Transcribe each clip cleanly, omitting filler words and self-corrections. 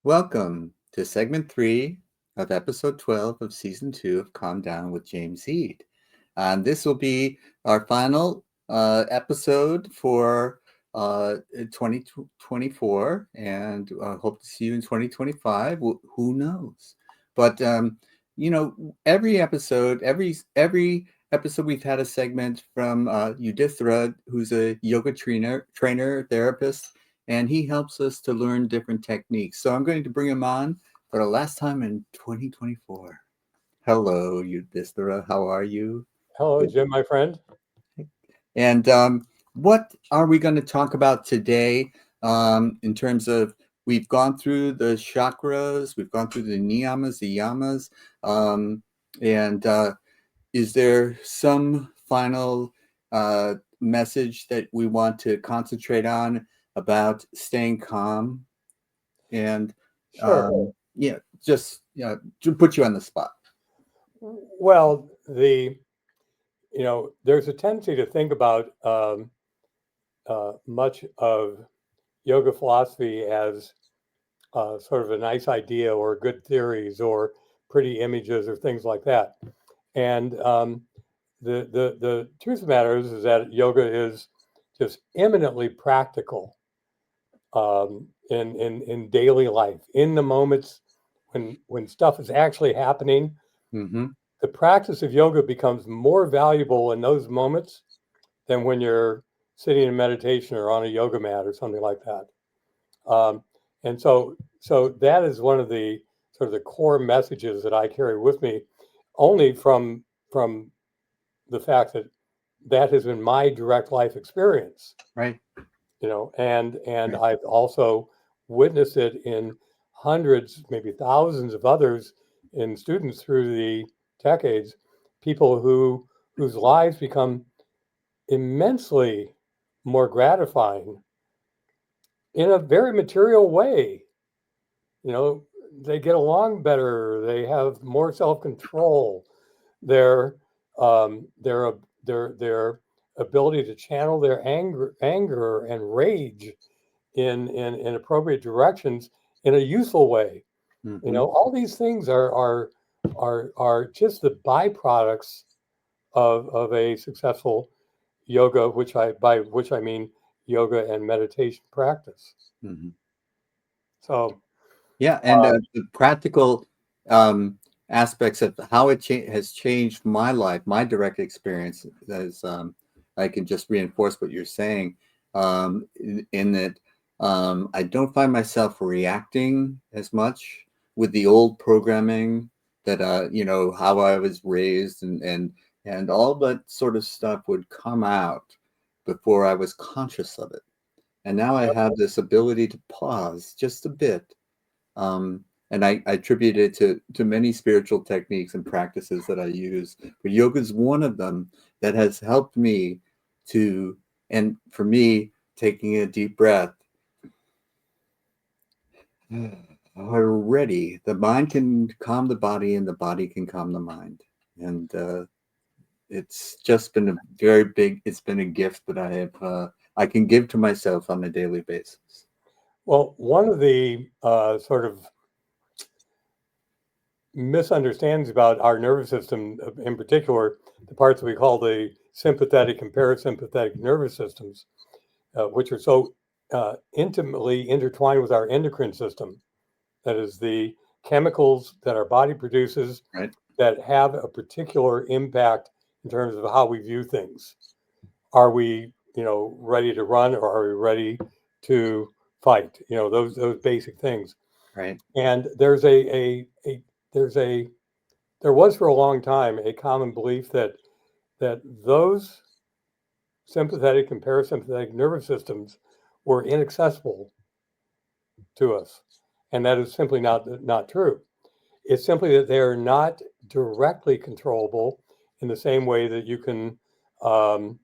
Welcome to segment 3 of episode 12 of season 2 of Calm Down with James Eade. This will be our final episode for 2024, and hope to see you in 2025. Who knows? But every episode, every episode, we've had a segment from Yudisthira, who's a yoga trainer, therapist, and he helps us to learn different techniques. So I'm going to bring him on for the last time in 2024. Hello, Yudisthira. How are you? Hello, Jim, my friend. And what are we going to talk about today in terms of we've gone through the chakras, we've gone through the niyamas, the yamas, and is there some final message that we want to concentrate on about staying calm? And Sure. just to put you on the spot. Well, there's a tendency to think about much of yoga philosophy as sort of a nice idea or good theories or pretty images or things like that. And the truth of the matter is that yoga is just eminently practical in daily life, in the moments when stuff is actually happening. Mm-hmm. The practice of yoga becomes more valuable in those moments than when you're sitting in meditation or on a yoga mat or something like that. And so that is one of the sort of the core messages that I carry with me, only from the fact that has been my direct life experience. Right. And Right. I've also witnessed it in hundreds, maybe thousands of others in students through the decades, people whose lives become immensely more gratifying in a very material way. They get along better, they have more self-control, their their their ability to channel their anger and rage in appropriate directions in a useful way. Mm-hmm. All these things are just the byproducts of a successful yoga, by which I mean yoga and meditation practice. Mm-hmm. So Yeah, and the practical aspects of how it has changed my life, my direct experience, as I can just reinforce what you're saying, in that I don't find myself reacting as much with the old programming that how I was raised, and all that sort of stuff would come out before I was conscious of it. And now I have this ability to pause just a bit, and I attribute it to many spiritual techniques and practices that I use. But yoga is one of them that has helped me to, and for me, taking a deep breath. Already, the mind can calm the body, and the body can calm the mind. And it's just been a very big. It's been a gift that I can give to myself on a daily basis. well, one of the sort of misunderstandings about our nervous system, in particular, the parts we call the sympathetic and parasympathetic nervous systems, which are so intimately intertwined with our endocrine system. That is the chemicals that our body produces Right. that have a particular impact in terms of how we view things. Are we, ready to run, or are we ready to fight? Those basic things. Right. And there's a there was for a long time a common belief that those sympathetic and parasympathetic nervous systems were inaccessible to us, and that is simply not true. It's simply that they are not directly controllable in the same way that you can um,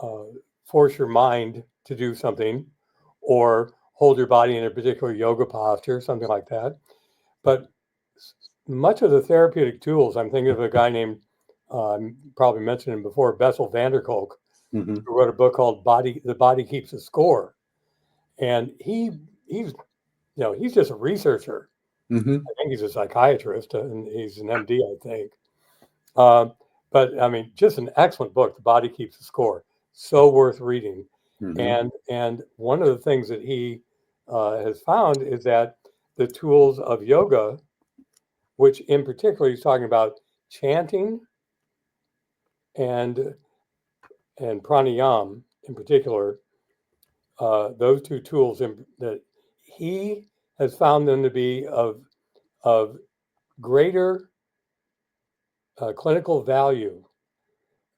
uh, force your mind to do something or hold your body in a particular yoga posture, something like that. But much of the therapeutic tools, I'm thinking of a guy named, probably mentioned him before, Bessel van der Kolk, Mm-hmm. who wrote a book called "The Body Keeps a Score," and he's he's just a researcher. Mm-hmm. I think he's a psychiatrist and he's an MD, I think. Uh, but I mean, just an excellent book. The Body Keeps the Score. So worth reading. Mm-hmm. And one of the things that he has found is that the tools of yoga, which in particular he's talking about chanting and pranayam in particular, those two tools that he has found them to be of greater clinical value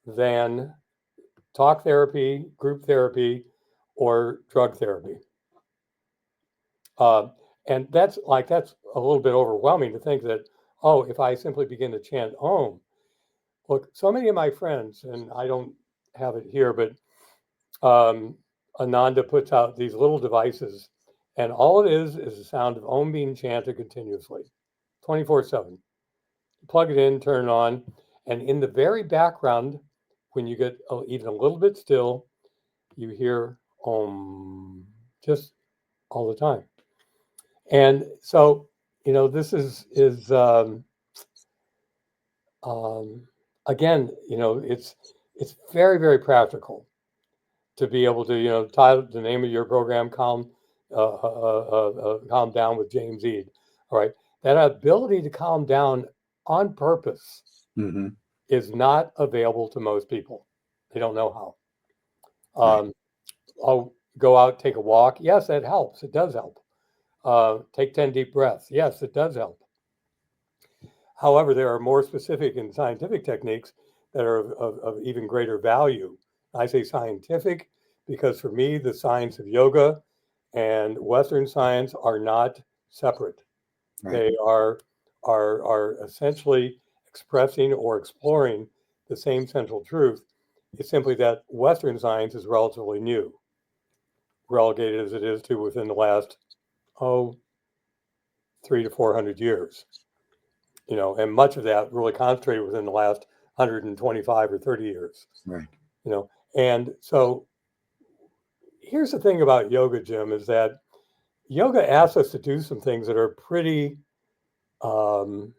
than talk therapy, group therapy, or drug therapy. Uh, and that's a little bit overwhelming to think that, oh, if I simply begin to chant Om. Look, so many of my friends, and I don't have it here, but Ananda puts out these little devices, and all it is the sound of Om being chanted continuously, 24/7. Plug it in, turn it on, and in the very background, when you get even a little bit still, you hear Om just all the time. And so, this is again, it's very, very practical to be able to, title the name of your program, Calm Down with James Eade. All right. That ability to calm down on purpose Mm-hmm. is not available to most people. They don't know how. Right. I'll go out, take a walk. Yes, that helps. It does help. Take 10 deep breaths. Yes, it does help. However, there are more specific and scientific techniques that are of even greater value. I say scientific because for me, the science of yoga and Western science are not separate. Right. They are essentially expressing or exploring the same central truth. It's simply that Western science is relatively new, relegated as it is to within the last 300 to 400 years. And much of that really concentrated within the last 125 or 30 years. Right. And so here's the thing about yoga, Jim, is that yoga asks us to do some things that are um,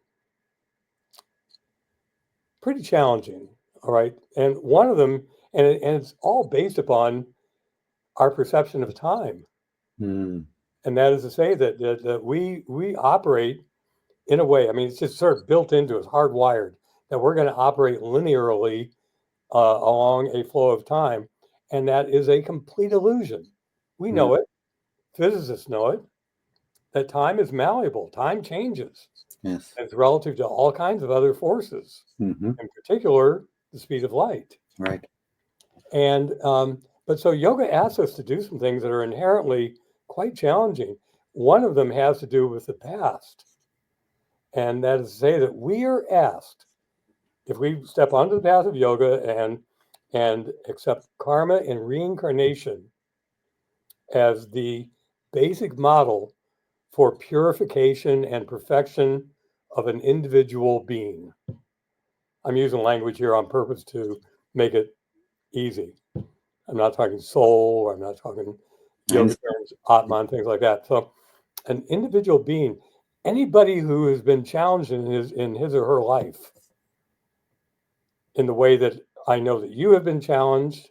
pretty challenging. All right. And one of them, and it's all based upon our perception of time. Mm. And that is to say that we operate in a way, I mean, it's just sort of built into us, hardwired, that we're going to operate linearly along a flow of time. And that is a complete illusion. We Mm. know it. Physicists know it, that time is malleable. Time changes. Yes. It's relative to all kinds of other forces, Mm-hmm. in particular, the speed of light. Right. And, but so yoga asks us to do some things that are inherently quite challenging. One of them has to do with the past. And that is to say that we are asked, if we step onto the path of yoga and accept karma and reincarnation as the basic model for purification and perfection of an individual being. I'm using language here on purpose to make it easy. I'm not talking soul, or I'm not talking yoga terms, Atman, things like that. So an individual being, anybody who has been challenged in his or her life in the way that I know that you have been challenged,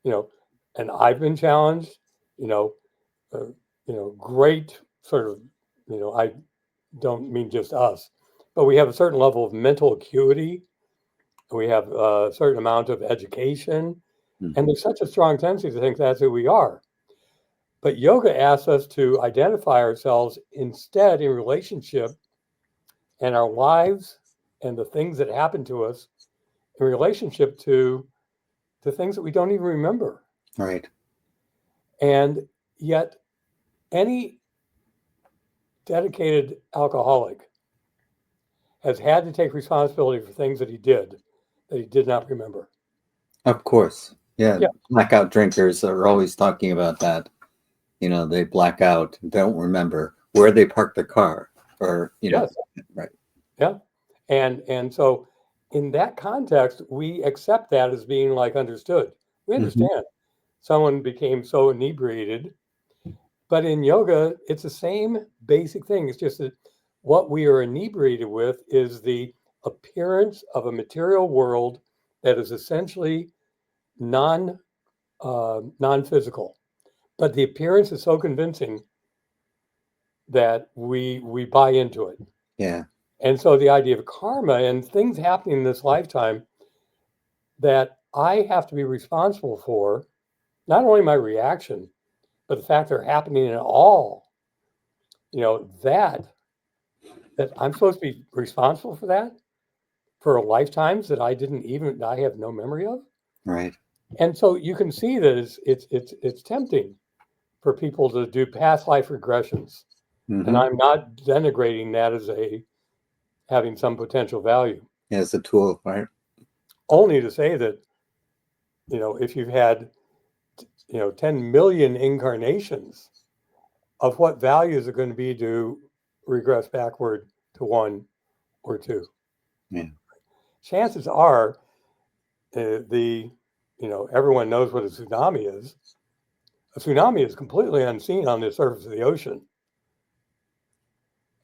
and I've been challenged, you know, great sort of, I don't mean just us, but we have a certain level of mental acuity. We have a certain amount of education, Mm-hmm. and there's such a strong tendency to think that's who we are. But yoga asks us to identify ourselves instead in relationship and our lives and the things that happen to us in relationship to things that we don't even remember. Right. And yet, any dedicated alcoholic has had to take responsibility for things that he did not remember. Of course. Yeah. Yeah. Blackout drinkers are always talking about that. They black out, don't remember where they parked their car, or Yes. Right. Yeah. And so in that context, we accept that as being like understood. We Mm-hmm. understand someone became so inebriated But in yoga, it's the same basic thing. It's just that what we are inebriated with is the appearance of a material world that is essentially non non-physical. But the appearance is so convincing that we buy into it. Yeah. And so the idea of karma and things happening in this lifetime that I have to be responsible for, not only my reaction, but the fact they're happening at all, that I'm supposed to be responsible for that for lifetimes that I have no memory of. Right. And so you can see that it's tempting for people to do past life regressions. And Mm-hmm. I'm not denigrating that as having some potential value. As a tool, right? Only to say that, if you've had, 10 million incarnations, of what value is it going to be to regress backward to one or two? Yeah. Chances are, everyone knows what a tsunami is. A tsunami is completely unseen on the surface of the ocean.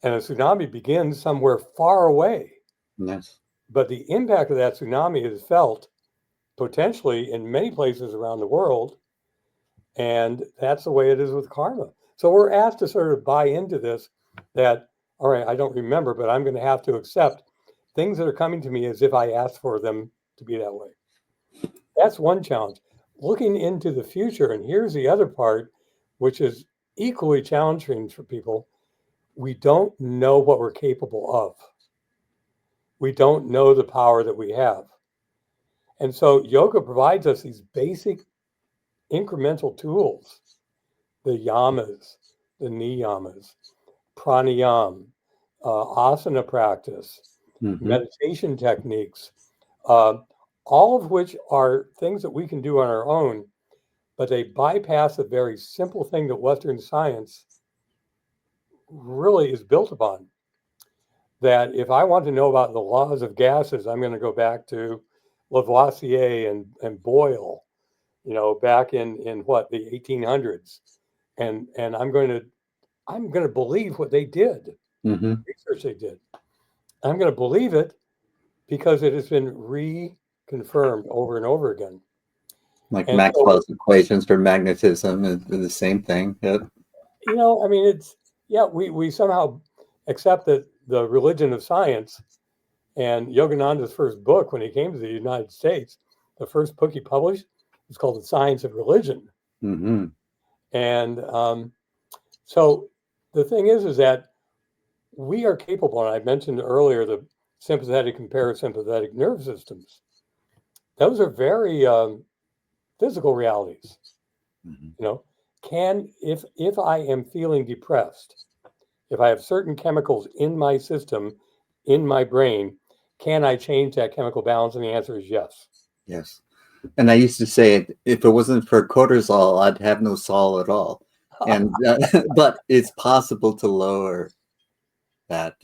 And a tsunami begins somewhere far away. Yes. But the impact of that tsunami is felt potentially in many places around the world. And that's the way it is with karma. So we're asked to sort of buy into this that, all right, I don't remember, but I'm going to have to accept things that are coming to me as if I asked for them to be that way. That's one challenge. Looking into the future, and here's the other part, which is equally challenging for people. We don't know what we're capable of. We don't know the power that we have. And so yoga provides us these basic incremental tools, the yamas, the niyamas, pranayam, asana practice, Mm-hmm. meditation techniques, uh, all of which are things that we can do on our own, but they bypass a very simple thing that Western science really is built upon. That if I want to know about the laws of gases, I'm going to go back to Lavoisier and Boyle, back in what, the 1800s, and I'm going to believe what they did, Mm-hmm. research they did. I'm going to believe it because it has been reconfirmed over and over again. Like And so, Maxwell's equations for magnetism is the same thing. Yep. I mean, we somehow accept that the religion of science. And Yogananda's first book, when he came to the United States, the first book he published was called The Science of Religion. Mm-hmm. And so the thing is that we are capable, and I mentioned earlier the sympathetic and parasympathetic nerve systems. Those are very physical realities. Mm-hmm. You know, if I am feeling depressed, if I have certain chemicals in my system, in my brain, can I change that chemical balance? And the answer is yes. Yes. And I used to say, if it wasn't for cortisol, I'd have no sol at all. And but it's possible to lower that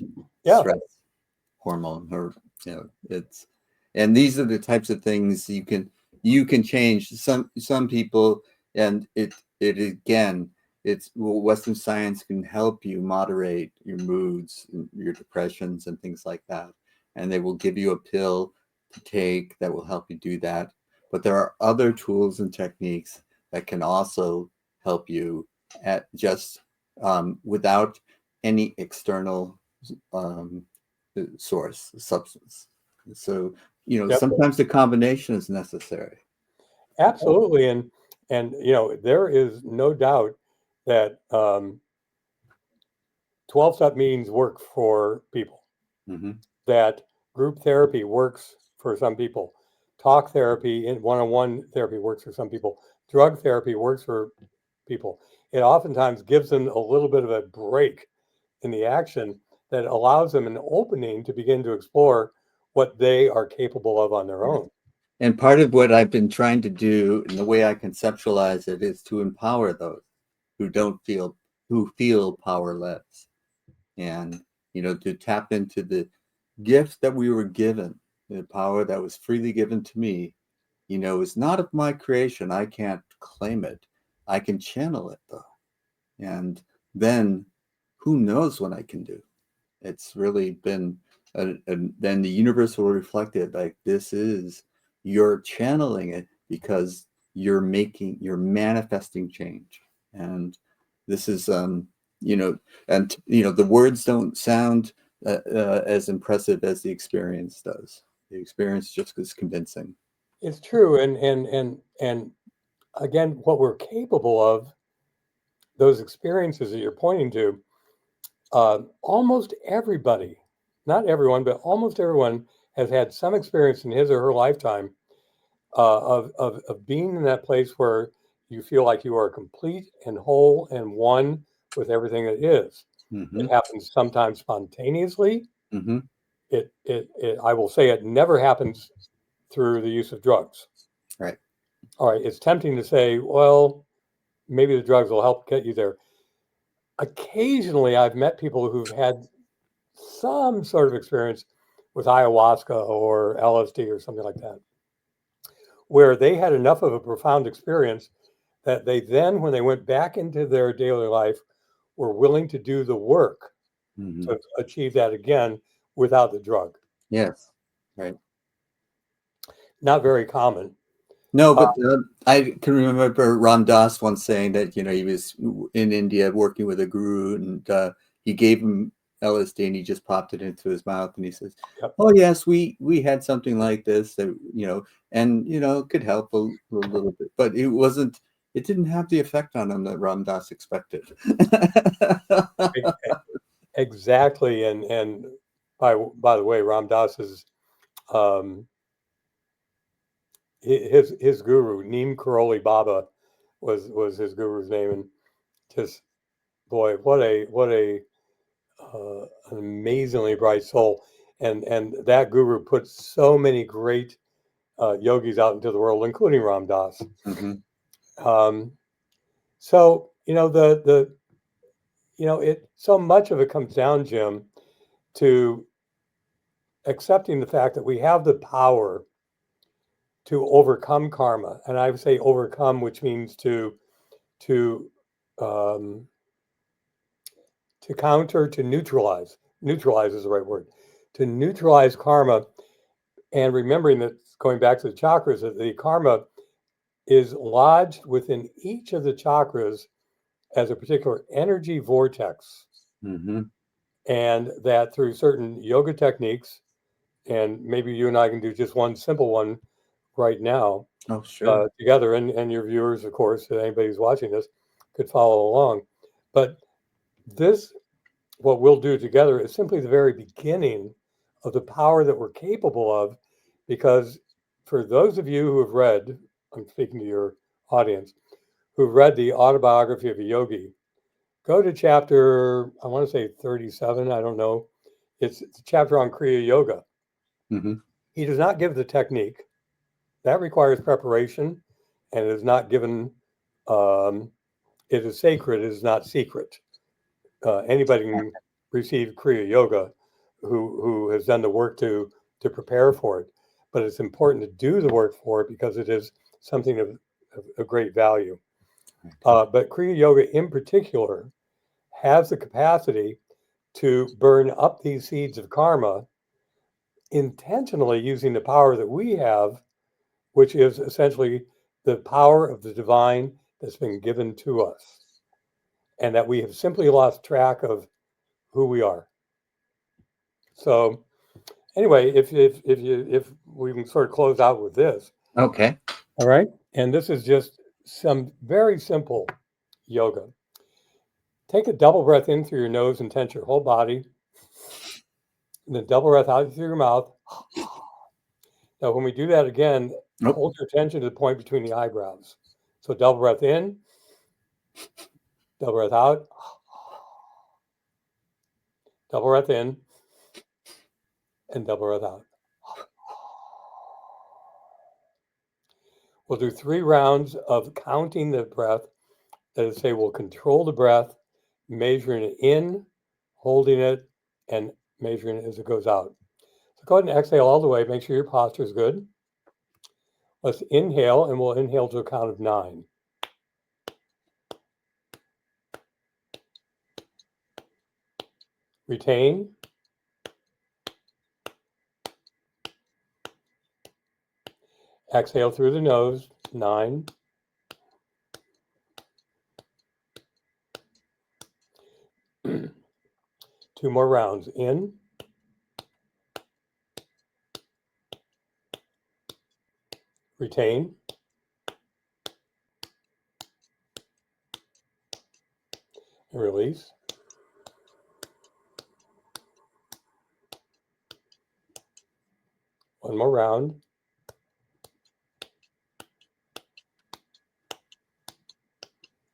Yeah. stress hormone, or it's, and these are the types of things you can change. Some people, and it again, it's, well, Western science can help you moderate your moods, your depressions, and things like that, and they will give you a pill to take that will help you do that. But there are other tools and techniques that can also help you at just without any external um, source substance. So Yep. sometimes the combination is necessary. Absolutely. And there is no doubt that 12-step meetings work for people, Mm-hmm. that group therapy works for some people, talk therapy and one-on-one therapy works for some people, drug therapy works for people. It oftentimes gives them a little bit of a break in the action that allows them an opening to begin to explore what they are capable of on their own. And part of what I've been trying to do, and the way I conceptualize it, is to empower those who don't feel who feel powerless, and to tap into the gift that we were given, the power that was freely given to me. Is not of my creation. I can't claim it. I can channel it though. And then who knows what I can do? It's really been, then the universe will reflect it like this is, you're channeling it because you're manifesting change. And this is, the words don't sound as impressive as the experience does. The experience just is convincing. It's true. And again, what we're capable of, those experiences that you're pointing to, almost everybody, not everyone, but almost everyone has had some experience in his or her lifetime of being in that place where you feel like you are complete and whole and one with everything that is. Mm-hmm. It happens sometimes spontaneously. Mm-hmm. I will say it never happens through the use of drugs. Right. All right, it's tempting to say, well, maybe the drugs will help get you there. Occasionally, I've met people who've had some sort of experience with ayahuasca or LSD or something like that, where they had enough of a profound experience that they then, when they went back into their daily life, were willing to do the work Mm-hmm. to achieve that again without the drug. Yes. Right. Not very common. No, but I can remember Ram Dass once saying that he was in India working with a guru, and he gave him LSD, and he just popped it into his mouth, and he says, Yep. "Oh yes, we had something like this, that, and it could help a little bit, but it wasn't. It didn't have the effect on him that Ram Dass expected." Exactly. And by the way, Ram Dass is his guru, Neem Karoli Baba, was his guru's name, and just boy, what a an amazingly bright soul, and that guru put so many great yogis out into the world, including Ram Dass. Mm-hmm. Um, so the it so much of it comes down, Jim, to accepting the fact that we have the power to overcome karma, and I would say overcome, which means to um, to counter, to neutralize. Neutralize is the right word. To neutralize karma, and remembering that, going back to the chakras, that the karma is lodged within each of the chakras as a particular energy vortex, Mm-hmm. and that through certain yoga techniques, and maybe you and I can do just one simple one right now Oh, sure. together, and your viewers, of course, if anybody's watching this, could follow along. But this, what we'll do together, is simply the very beginning of the power that we're capable of, because for those of you who have read, I'm speaking to your audience, who've read the autobiography of a yogi, go to chapter, I want to say 37, I don't know. It's a chapter on Kriya Yoga. Mm-hmm. He does not give the technique. That requires preparation, and it is not given, um, it is sacred, it is not secret. Anybody can receive Kriya Yoga who has done the work to prepare for it. But it's important to do the work for it because it is something of great value. But Kriya Yoga in particular has the capacity to burn up these seeds of karma intentionally using the power that we have, which is essentially the power of the divine that's been given to us, and that we have simply lost track of who we are. So anyway, if we can sort of close out with this, Okay. all right, and this is just some very simple yoga. Take a double breath in through your nose and tense your whole body, and then double breath out through your mouth. Now, when we do that again, Nope. hold your attention to the point between the eyebrows. So double breath in, double breath out, double breath in, and double breath out. We'll do 3 rounds of counting the breath. That is, say, we'll control the breath, measuring it in, holding it, and measuring it as it goes out. So go ahead and exhale all the way. Make sure your posture is good. Let's inhale, and we'll inhale to a count of 9. Retain. Exhale through the nose, 9. Two more rounds. In. Retain. And release. One more round.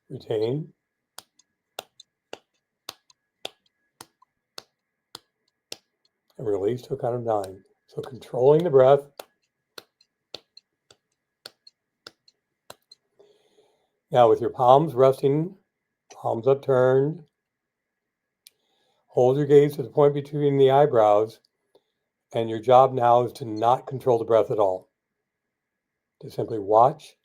Retain. And release to a count of 9. So controlling the breath. Now with your palms resting, palms upturned, hold your gaze to the point between the eyebrows, and your job now is to not control the breath at all. To simply watch.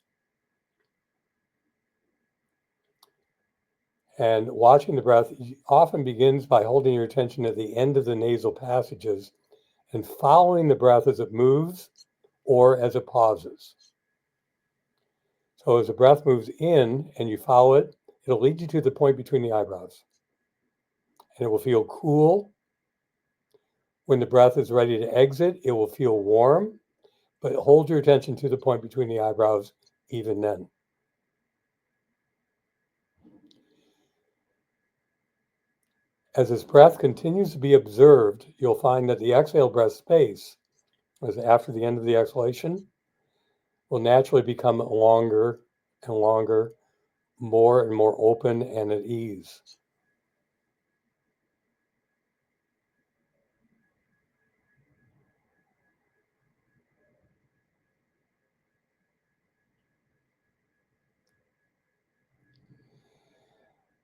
And watching the breath often begins by holding your attention at the end of the nasal passages and following the breath as it moves or as it pauses. So as the breath moves in and you follow it, it'll lead you to the point between the eyebrows. And it will feel cool. When the breath is ready to exit, it will feel warm, but hold your attention to the point between the eyebrows even then. As this breath continues to be observed, you'll find that the exhale breath space, as after the end of the exhalation, will naturally become longer and longer, more and more open and at ease.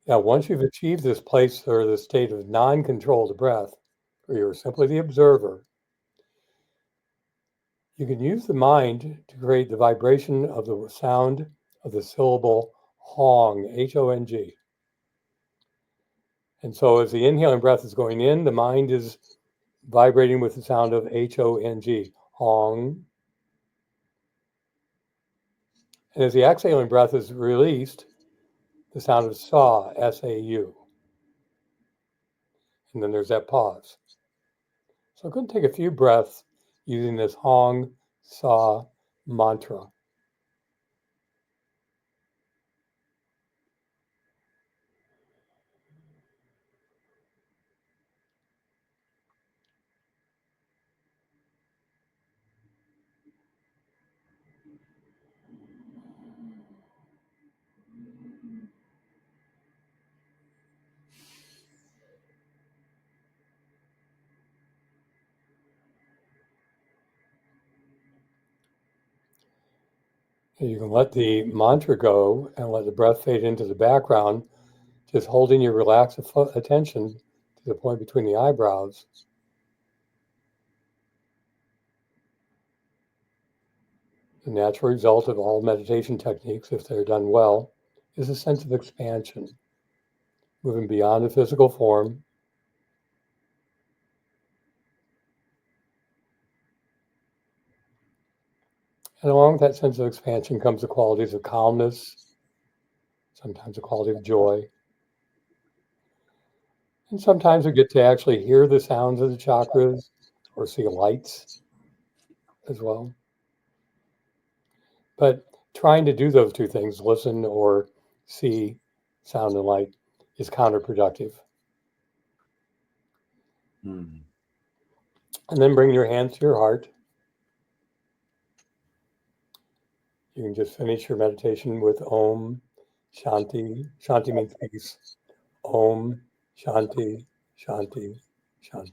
Now, once you've achieved this place or the state of non-controlled breath, where you're simply the observer, you can use the mind to create the vibration of the sound of the syllable Hong, H-O-N-G. And so as the inhaling breath is going in, the mind is vibrating with the sound of H-O-N-G, Hong. And as the exhaling breath is released, the sound of Sa, S-A-U. And then there's that pause. So I'm going to take a few breaths using this Hong, Sa mantra. You can let the mantra go and let the breath fade into the background, just holding your relaxed attention to the point between the eyebrows. The natural result of all meditation techniques, if they're done well, is a sense of expansion, moving beyond the physical form. And along with that sense of expansion comes the qualities of calmness, sometimes the quality of joy. And sometimes we get to actually hear the sounds of the chakras or see lights as well. But trying to do those two things, listen or see sound and light, is counterproductive. Mm. And then bring your hands to your heart. You can just finish your meditation with Om Shanti. Shanti means peace. Om Shanti, Shanti, Shanti.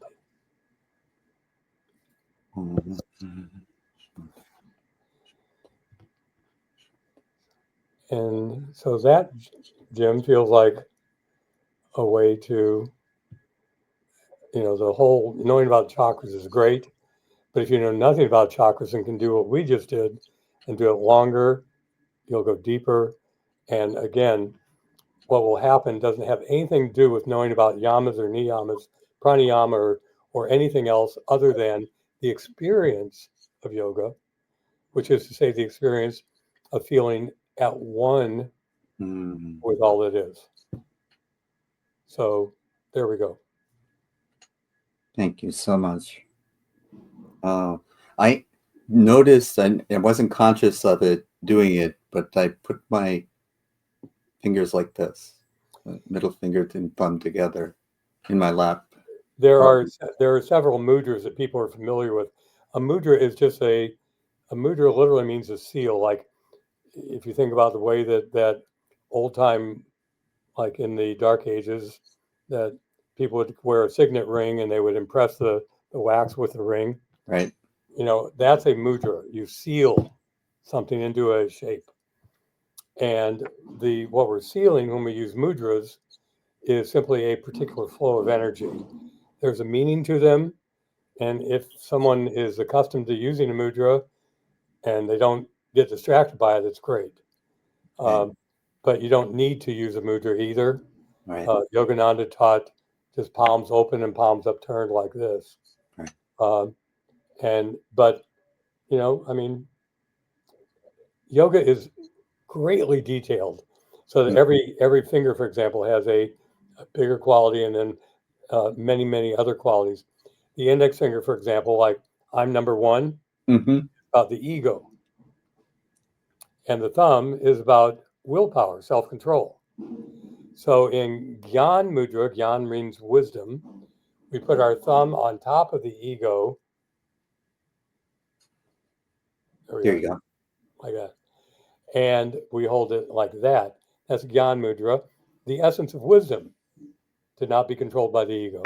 And so that, Jim, feels like a way to, the whole knowing about chakras is great. But if you know nothing about chakras and can do what we just did and do it longer, you'll go deeper. And again, what will happen doesn't have anything to do with knowing about yamas or niyamas, pranayama or anything else other than the experience of yoga, which is to say the experience of feeling at one with all that is. So there we go. Thank you so much. I noticed, I wasn't conscious of it doing it, but I put my fingers like this, middle finger and thumb together in my lap. There are several mudras that people are familiar with. A mudra is just a mudra literally means a seal. Like if you think about the way that old time, like in the dark ages, that people would wear a signet ring and they would impress the wax with the ring. Right. You know, that's a mudra. You seal something into a shape. And what we're sealing when we use mudras is simply a particular flow of energy. There's a meaning to them. And if someone is accustomed to using a mudra and they don't get distracted by it, it's great. But you don't need to use a mudra either. Right. Yogananda taught just palms open and palms upturned like this. Right. But you know, I mean, yoga is greatly detailed, so that every finger, for example, has a bigger quality, and then many other qualities. The index finger, for example, like I'm number one, about the ego, and the thumb is about willpower, self-control. So in Gyan Mudra, Gyan means wisdom, we put our thumb on top of the ego. There you go. Like that. And we hold it like that. That's Gyan Mudra, the essence of wisdom, to not be controlled by the ego.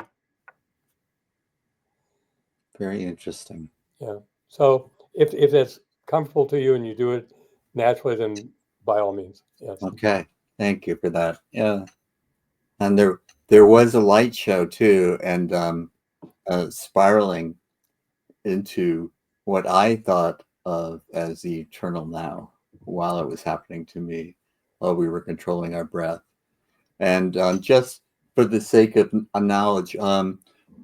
Very interesting. Yeah. So if that's comfortable to you and you do it naturally, then by all means, yes. Okay. Thank you for that. Yeah. And there was a light show too, and spiraling into what I thought of as the eternal now while it was happening to me, while we were controlling our breath. And just for the sake of knowledge,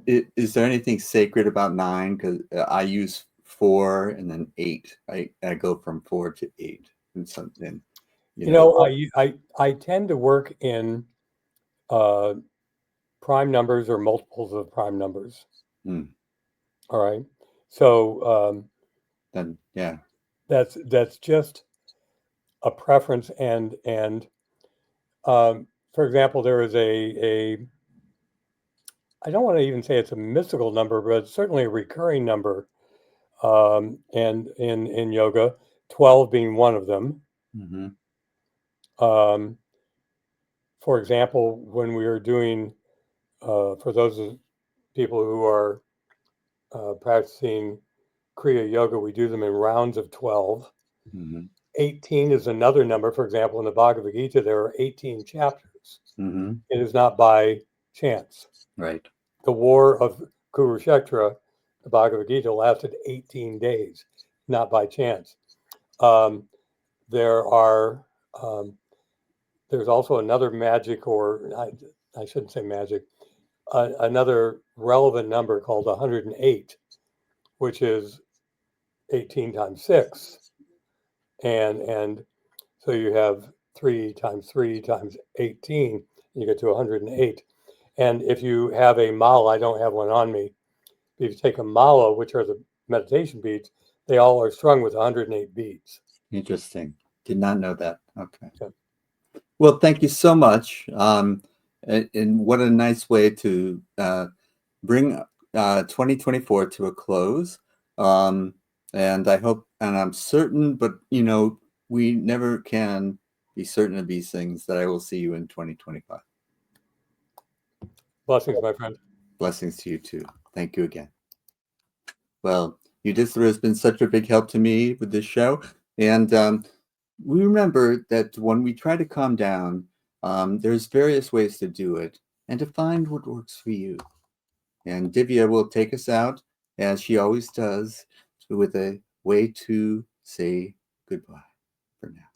is there anything sacred about 9? Because I use 4 and then 8. I go from 4 to 8 and something. You know, I tend to work in prime numbers or multiples of prime numbers. All right. So then yeah, that's just a preference, and for example, there is a I don't want to even say it's a mystical number, but it's certainly a recurring number, and in yoga, 12 being one of them. For example, when we are doing, for those people who are practicing Kriya Yoga, we do them in rounds of 12. 18 is another number. For example, in the Bhagavad Gita, there are 18 chapters. It is not by chance. Right. The war of Kurukshetra, the Bhagavad Gita, lasted 18 days, not by chance. There are there's also another magic, or I shouldn't say magic, another relevant number called 108, which is 18 times 6. And so you have 3 times 3 times 18, you get to 108. And if you have a mala, I don't have one on me. If you take a mala, which are the meditation beads, they all are strung with 108 beads. Interesting. Did not know that. Okay. Yeah. Well, thank you so much. And what a nice way to bring 2024 to a close. And I hope, and I'm certain, but you know, we never can be certain of these things, that I will see you in 2025. Blessings, my friend. Blessings to you too. Thank you again. Well, Yudisthira has been such a big help to me with this show. And we remember that when we try to calm down, there's various ways to do it and to find what works for you. And Divya will take us out, as she always does, with a way to say goodbye for now.